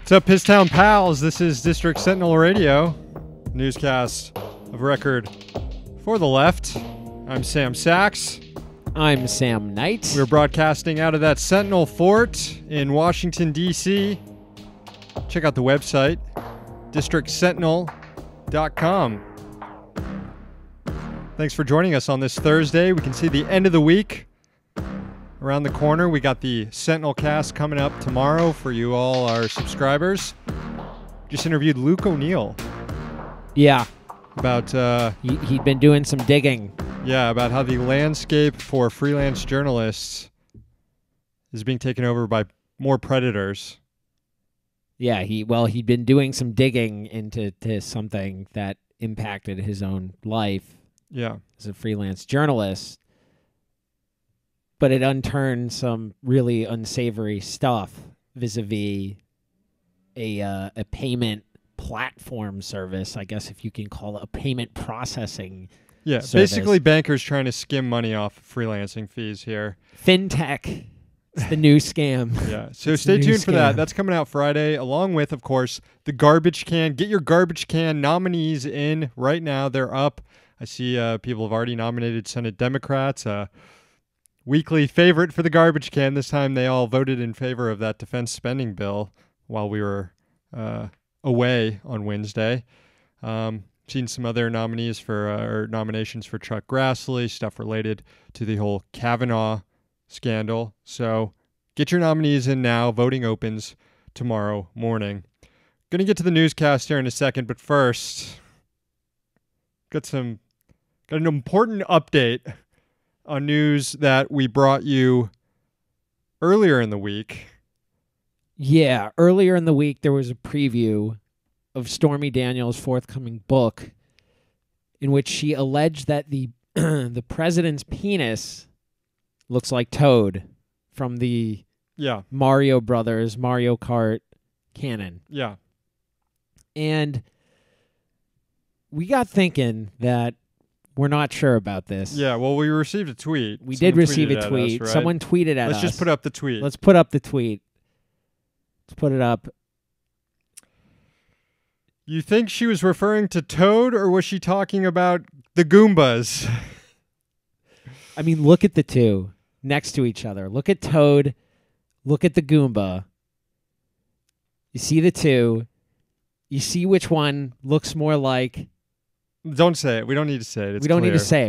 What's up, Pisstown pals? This is District Sentinel Radio, newscast of record for the left. I'm Sam Sachs. I'm Sam Knight. We're broadcasting out of that Sentinel Fort in Washington, D.C. Check out the website, districtsentinel.com. Thanks for joining us on this Thursday. We can see the end of the week around the corner. We got the Sentinel cast coming up tomorrow for you all, our subscribers. Just interviewed Luke O'Neill. Yeah. About he'd been doing some digging. Yeah, about how the landscape for freelance journalists is being taken over by more predators. Yeah, he'd been doing some digging into something that impacted his own life. Yeah. As a freelance journalist. But it unturned some really unsavory stuff vis-a-vis a payment platform service, I guess if you can call it a payment processing service. Basically bankers trying to skim money off freelancing fees here. Fintech. It's the new scam. Yeah, so stay tuned for that. That's coming out Friday, along with, of course, the Garbage Can. Get your Garbage Can nominees in right now. They're up. I see people have already nominated Senate Democrats. Weekly favorite for the Garbage Can. This time they all voted in favor of that defense spending bill while we were away on Wednesday. Seen some other nominees or nominations for Chuck Grassley, stuff related to the whole Kavanaugh scandal. So get your nominees in now. Voting opens tomorrow morning. Going to get to the newscast here in a second, but first, got an important update on news that we brought you earlier in the week. Yeah, earlier in the week there was a preview of Stormy Daniels' forthcoming book in which she alleged that the the president's penis looks like Toad from the Mario Brothers Mario Kart canon. Yeah. And we got thinking that we're not sure about this. Yeah, well, we received a tweet. We did receive a tweet. Us, right? Someone tweeted at us. Let's just put up the tweet. Let's put up the tweet. Let's put it up. You think she was referring to Toad, or was she talking about the Goombas? I mean, look at the two next to each other. Look at Toad. Look at the Goomba. You see the two. You see which one looks more like... Don't say it. We don't need to say it. We don't need to say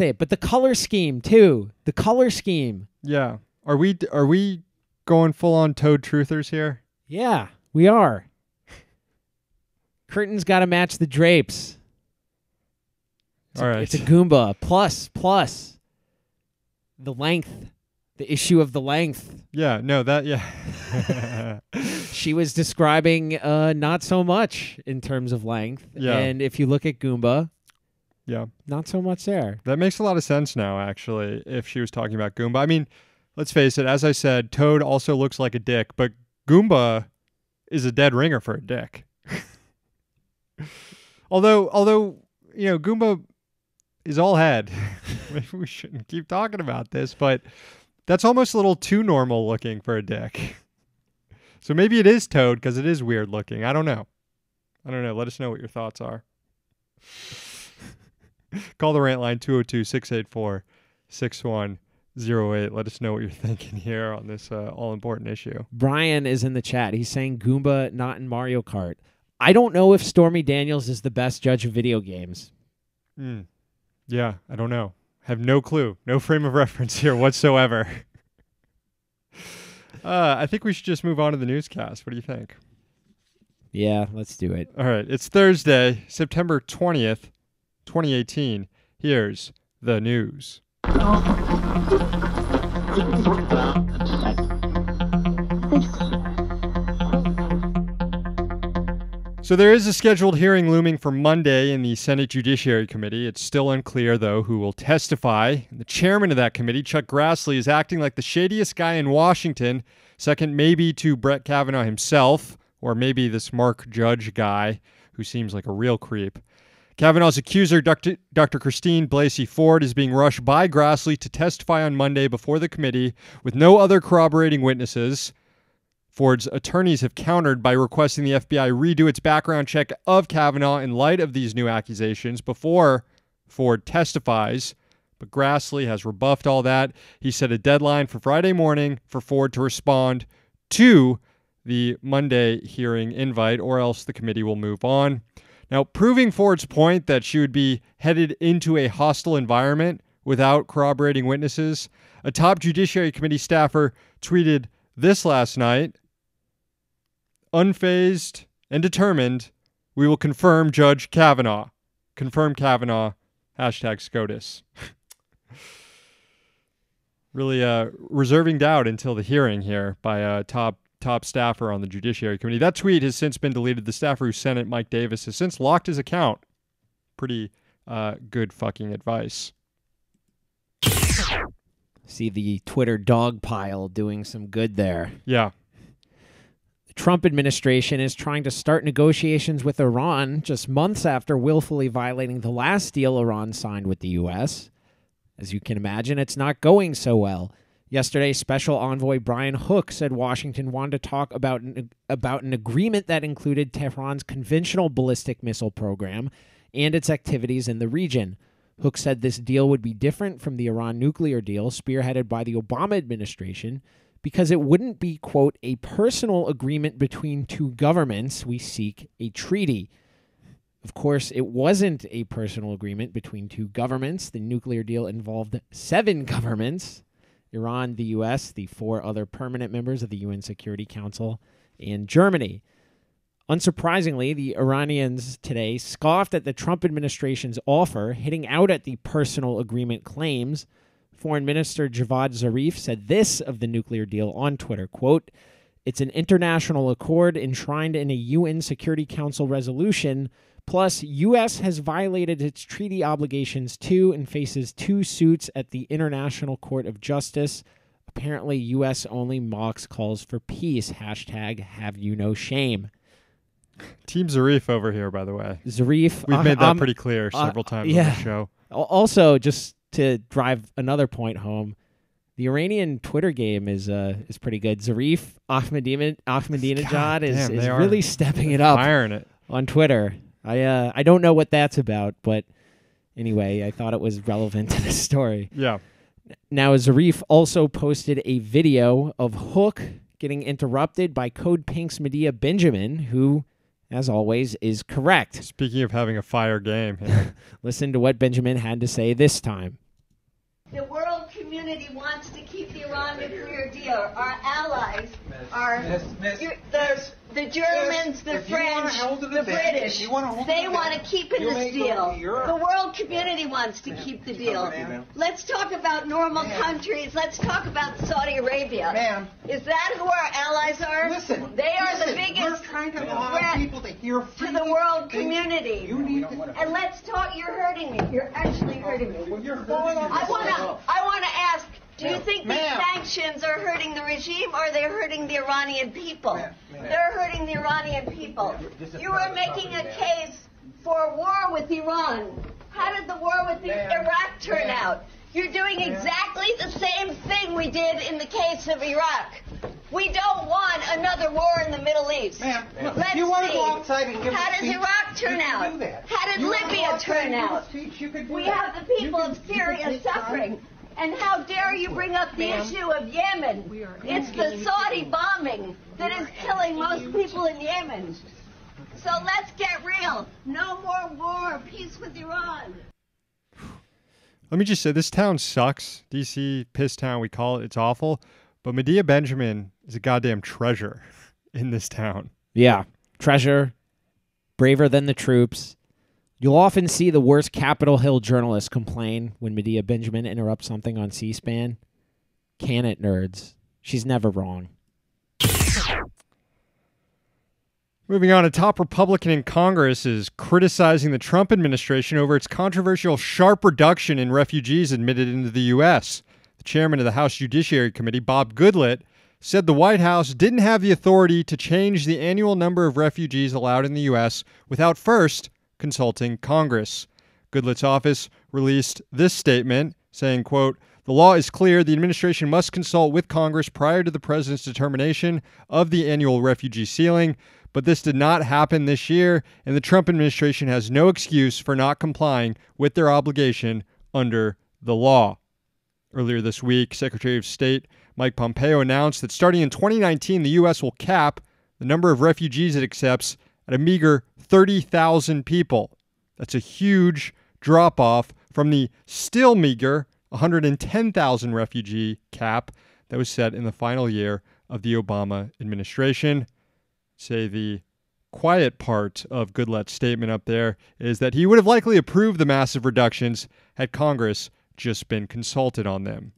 it. But the color scheme, too. The color scheme. Yeah. Are we going full-on Toad truthers here? Yeah, we are. Curtains got to match the drapes. All right. It's a Goomba. Plus. The length. The issue of the length. Yeah, no, yeah. She was describing not so much in terms of length. Yeah. And if you look at Goomba, not so much there. That makes a lot of sense now, actually, if she was talking about Goomba. I mean, let's face it, as I said, Toad also looks like a dick, but Goomba is a dead ringer for a dick. Although, you know, Goomba is all head. Maybe we shouldn't keep talking about this, but that's almost a little too normal looking for a dick. So maybe it is Toad because it is weird looking. I don't know. Let us know what your thoughts are. Call the rant line 202-684-6108. Let us know what you're thinking here on this all-important issue. Brian is in the chat. He's saying Goomba not in Mario Kart. I don't know if Stormy Daniels is the best judge of video games. Yeah, I don't know. Have no clue. No frame of reference here whatsoever. I think we should just move on to the newscast. What do you think? Yeah, let's do it. All right. It's Thursday, September 20th, 2018. Here's the news. So there is a scheduled hearing looming for Monday in the Senate Judiciary Committee. It's still unclear, though, who will testify. The chairman of that committee, Chuck Grassley, is acting like the shadiest guy in Washington, second maybe to Brett Kavanaugh himself, or maybe this Mark Judge guy who seems like a real creep. Kavanaugh's accuser, Dr. Christine Blasey Ford, is being rushed by Grassley to testify on Monday before the committee with no other corroborating witnesses. Ford's attorneys have countered by requesting the FBI redo its background check of Kavanaugh in light of these new accusations before Ford testifies. But Grassley has rebuffed all that. He set a deadline for Friday morning for Ford to respond to the Monday hearing invite, or else the committee will move on. Now, proving Ford's point that she would be headed into a hostile environment without corroborating witnesses, a top Judiciary Committee staffer tweeted this last night: "Unfazed and determined, we will confirm Judge Kavanaugh. Confirm Kavanaugh, hashtag SCOTUS." Really reserving doubt until the hearing here by a top staffer on the Judiciary Committee. That tweet has since been deleted. The staffer who sent it, Mike Davis, has since locked his account. Pretty good fucking advice. See the Twitter dog pile doing some good there. Yeah. The Trump administration is trying to start negotiations with Iran just months after willfully violating the last deal Iran signed with the U.S. As you can imagine, it's not going so well. Yesterday, Special Envoy Brian Hook said Washington wanted to talk about an agreement that included Tehran's conventional ballistic missile program and its activities in the region. Hook said this deal would be different from the Iran nuclear deal spearheaded by the Obama administration because it wouldn't be, quote, a personal agreement between two governments. We seek a treaty. Of course, it wasn't a personal agreement between two governments. The nuclear deal involved 7 governments: Iran, the U.S., the 4 other permanent members of the UN Security Council, and Germany. Unsurprisingly, the Iranians today scoffed at the Trump administration's offer, hitting out at the personal agreement claims. Foreign Minister Javad Zarif said this of the nuclear deal on Twitter, quote, "It's an international accord enshrined in a UN Security Council resolution. Plus, U.S. has violated its treaty obligations too and faces 2 suits at the International Court of Justice. Apparently, U.S. only mocks calls for peace. Hashtag have you no shame." Team Zarif over here, by the way. Zarif. We've made that pretty clear several times on the show. Also, just to drive another point home, the Iranian Twitter game is pretty good. Zarif Ahmadinejad is really stepping it up, firing it on Twitter. I don't know what that's about, but anyway, I thought it was relevant to this story. Yeah. Now, Zarif also posted a video of Hook getting interrupted by Code Pink's Medea Benjamin, who, as always, is correct. Speaking of having a fire game. Yeah. Listen to what Benjamin had to say this time. The world community wants to keep the Iran nuclear deal. Our allies are the Germans, the French, the British. They want to keep in this deal. The world community wants to keep the deal. Let's talk about normal countries. Let's talk about Saudi Arabia. Is that who our allies are? They are the biggest threat to the world community. And let's talk. You're hurting me. You're actually hurting me. I want to ask, do you think these sanctions are hurting the regime or they're hurting the Iranian people? They're hurting the Iranian people. You are making a case for war with Iran. How did the war with Iraq turn out? You're doing exactly the same thing we did in the case of Iraq. We don't want another war in the Middle East. Let's see. How does Iraq turn out? How did Libya turn out? We have the people of Syria suffering. And how dare you bring up the issue of Yemen? It's the Saudi bombing that is killing most people in Yemen. So let's get real. No more war. Peace with Iran. Let me just say, this town sucks. D.C., piss town, we call it. It's awful. But Medea Benjamin is a goddamn treasure in this town. Yeah, treasure, braver than the troops. You'll often see the worst Capitol Hill journalists complain when Medea Benjamin interrupts something on C-SPAN. Can it, nerds? She's never wrong. Moving on, a top Republican in Congress is criticizing the Trump administration over its controversial sharp reduction in refugees admitted into the U.S. The chairman of the House Judiciary Committee, Bob Goodlatte, said the White House didn't have the authority to change the annual number of refugees allowed in the U.S. without first consulting Congress. Goodlatte's office released this statement saying, quote, The law is clear. The administration must consult with Congress prior to the president's determination of the annual refugee ceiling. But this did not happen this year, and the Trump administration has no excuse for not complying with their obligation under the law. Earlier this week, Secretary of State Mike Pompeo announced that starting in 2019, the U.S. will cap the number of refugees it accepts at a meager 30,000 people. That's a huge drop-off from the still meager 110,000 refugee cap that was set in the final year of the Obama administration. Say the quiet part of Goodlette's statement up there is that he would have likely approved the massive reductions had Congress just been consulted on them.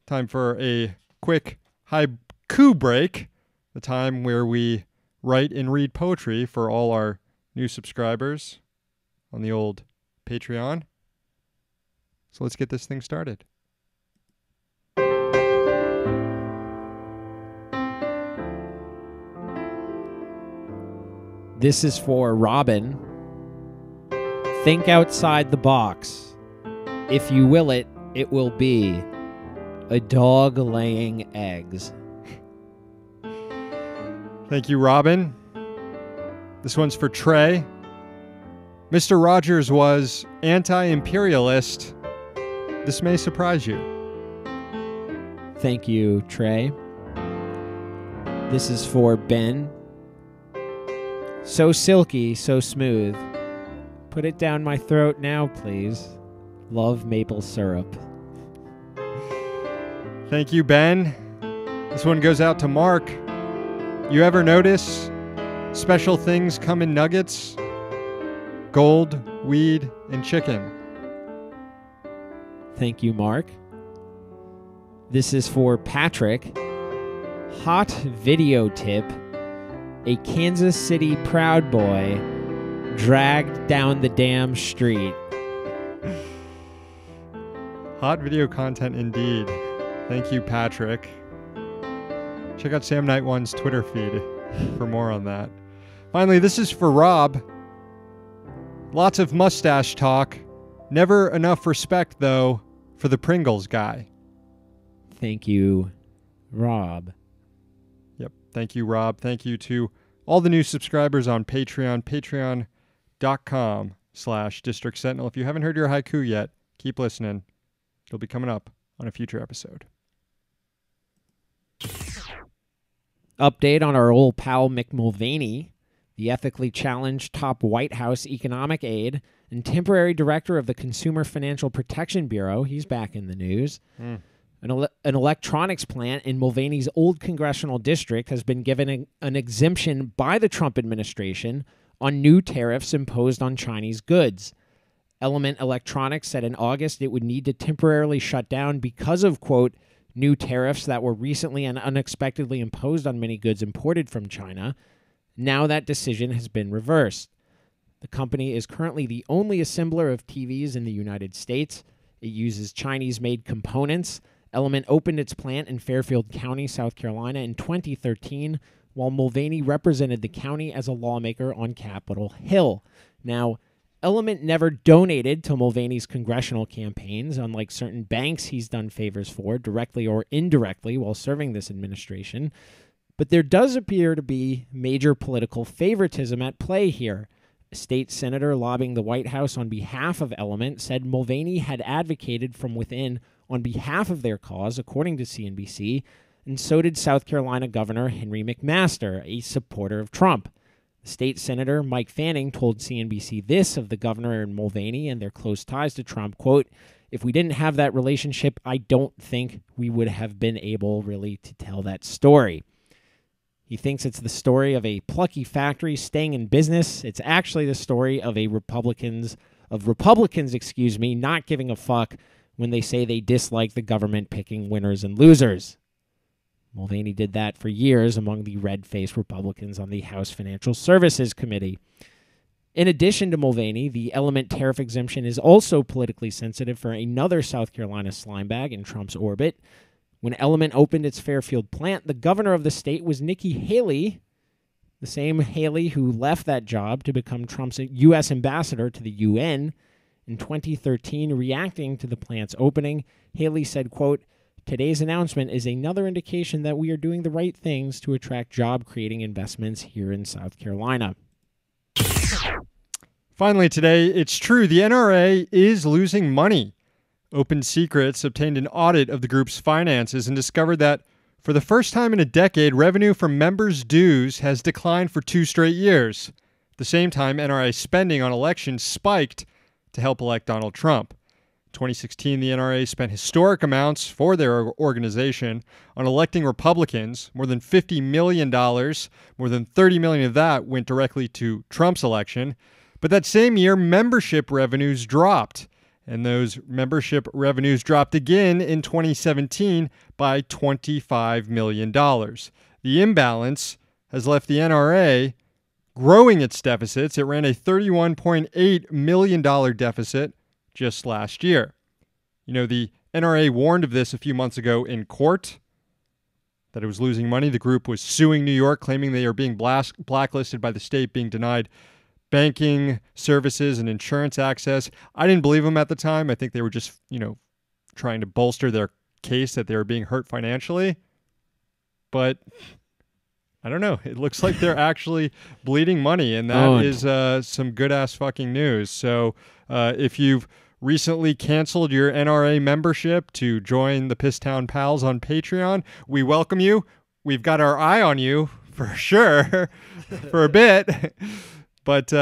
Time for a quick haiku break, the time where we write and read poetry for all our new subscribers on the old Patreon. So let's get this thing started. This is for Robin. Think outside the box. If you will it, it will be a dog laying eggs. Thank you, Robin. This one's for Trey. Mr. Rogers was anti-imperialist. This may surprise you. Thank you, Trey. This is for Ben. So silky, so smooth. Put it down my throat now, please. Love maple syrup. Thank you, Ben. This one goes out to Mark. You ever notice special things come in nuggets? Gold, weed, and chicken. Thank you, Mark. This is for Patrick. Hot video tip. A Kansas City Proud Boy dragged down the damn street. Hot video content indeed. Thank you, Patrick. Check out Sam Knight One's Twitter feed for more on that. Finally, this is for Rob. Lots of mustache talk. Never enough respect, though, for the Pringles guy. Thank you, Rob. Yep. Thank you, Rob. Thank you to all the new subscribers on Patreon, patreon.com/District Sentinel. If you haven't heard your haiku yet, keep listening. It'll be coming up on a future episode. Update on our old pal Mick Mulvaney, the ethically challenged top White House economic aide and temporary director of the Consumer Financial Protection Bureau. He's back in the news. An electronics plant in Mulvaney's old congressional district has been given an exemption by the Trump administration on new tariffs imposed on Chinese goods. Element Electronics said in August it would need to temporarily shut down because of, quote, new tariffs that were recently and unexpectedly imposed on many goods imported from China. Now that decision has been reversed. The company is currently the only assembler of TVs in the United States. It uses Chinese-made components. Element opened its plant in Fairfield County, South Carolina in 2013, while Mulvaney represented the county as a lawmaker on Capitol Hill. Now, Element never donated to Mulvaney's congressional campaigns, unlike certain banks he's done favors for, directly or indirectly, while serving this administration. But there does appear to be major political favoritism at play here. A state senator lobbying the White House on behalf of Element said Mulvaney had advocated from within on behalf of their cause, according to CNBC, and so did South Carolina Governor Henry McMaster, a supporter of Trump. State Senator Mike Fanning told CNBC this of the governor and Mulvaney and their close ties to Trump, quote, if we didn't have that relationship, I don't think we would have been able really to tell that story. He thinks it's the story of a plucky factory staying in business. It's actually the story of Republicans, not giving a fuck when they say they dislike the government picking winners and losers. Mulvaney did that for years among the red-faced Republicans on the House Financial Services Committee. In addition to Mulvaney, the Element tariff exemption is also politically sensitive for another South Carolina slimebag in Trump's orbit. When Element opened its Fairfield plant, the governor of the state was Nikki Haley, the same Haley who left that job to become Trump's U.S. ambassador to the UN. in 2013 reacting to the plant's opening. Haley said, quote, "Today's announcement is another indication that we are doing the right things to attract job-creating investments here in South Carolina." Finally today, it's true, the NRA is losing money. Open Secrets obtained an audit of the group's finances and discovered that for the first time in a decade, revenue from members' dues has declined for 2 straight years. At the same time, NRA spending on elections spiked to help elect Donald Trump. In 2016, the NRA spent historic amounts for their organization on electing Republicans, more than $50 million. More than $30 million of that went directly to Trump's election. But that same year, membership revenues dropped. And those membership revenues dropped again in 2017 by $25 million. The imbalance has left the NRA growing its deficits. It ran a $31.8 million deficit just last year. You know, the NRA warned of this a few months ago in court, that it was losing money. The group was suing New York, claiming they are being blacklisted by the state, being denied banking services and insurance access. I didn't believe them at the time. I think they were just, trying to bolster their case that they were being hurt financially. But I don't know. It looks like they're actually bleeding money, and that is some good-ass fucking news. So if you've recently canceled your NRA membership to join the Pisstown Pals on Patreon, we welcome you. We've got our eye on you for sure for a bit. But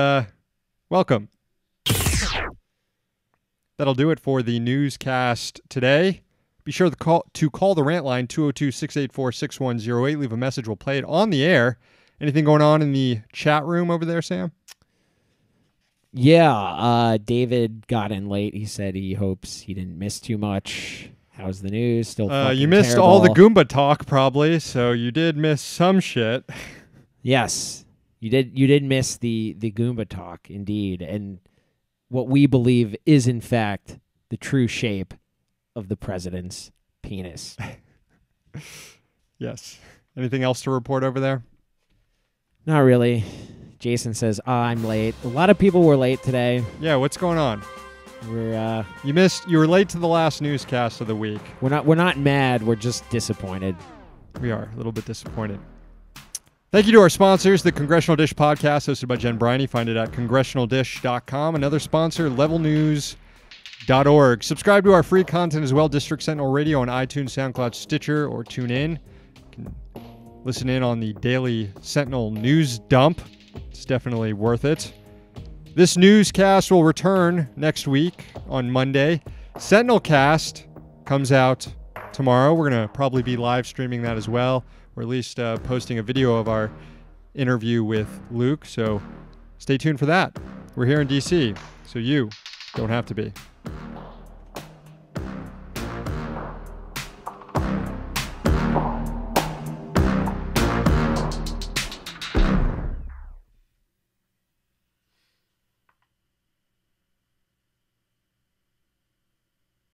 welcome. That'll do it for the newscast today. Be sure to call the rant line, 202-684-6108. Leave a message. We'll play it on the air. Anything going on in the chat room over there, Sam? Yeah, David got in late. He said he hopes he didn't miss too much. How's the news? Still fucking you missed terrible. all the Goomba talk, probably, so you did miss some shit. Yes. You did miss the Goomba talk, indeed, and what we believe is, in fact, the true shape of the president's penis. Yes. Anything else to report over there? Not really. Jason says, I'm late. A lot of people were late today. Yeah, what's going on? You were late to the last newscast of the week. We're not mad, we're just disappointed. We are a little bit disappointed. Thank you to our sponsors, the Congressional Dish podcast, hosted by Jen Briney. Find it at congressionaldish.com. Another sponsor, levelnews.org. Subscribe to our free content as well, District Sentinel Radio on iTunes, SoundCloud, Stitcher, or TuneIn. You can listen in on the daily Sentinel news dump. It's definitely worth it. This newscast will return next week on Monday. Sentinel Cast comes out tomorrow. We're going to probably be live streaming that as well, or at least posting a video of our interview with Luke. So stay tuned for that. We're here in D.C., so you don't have to be.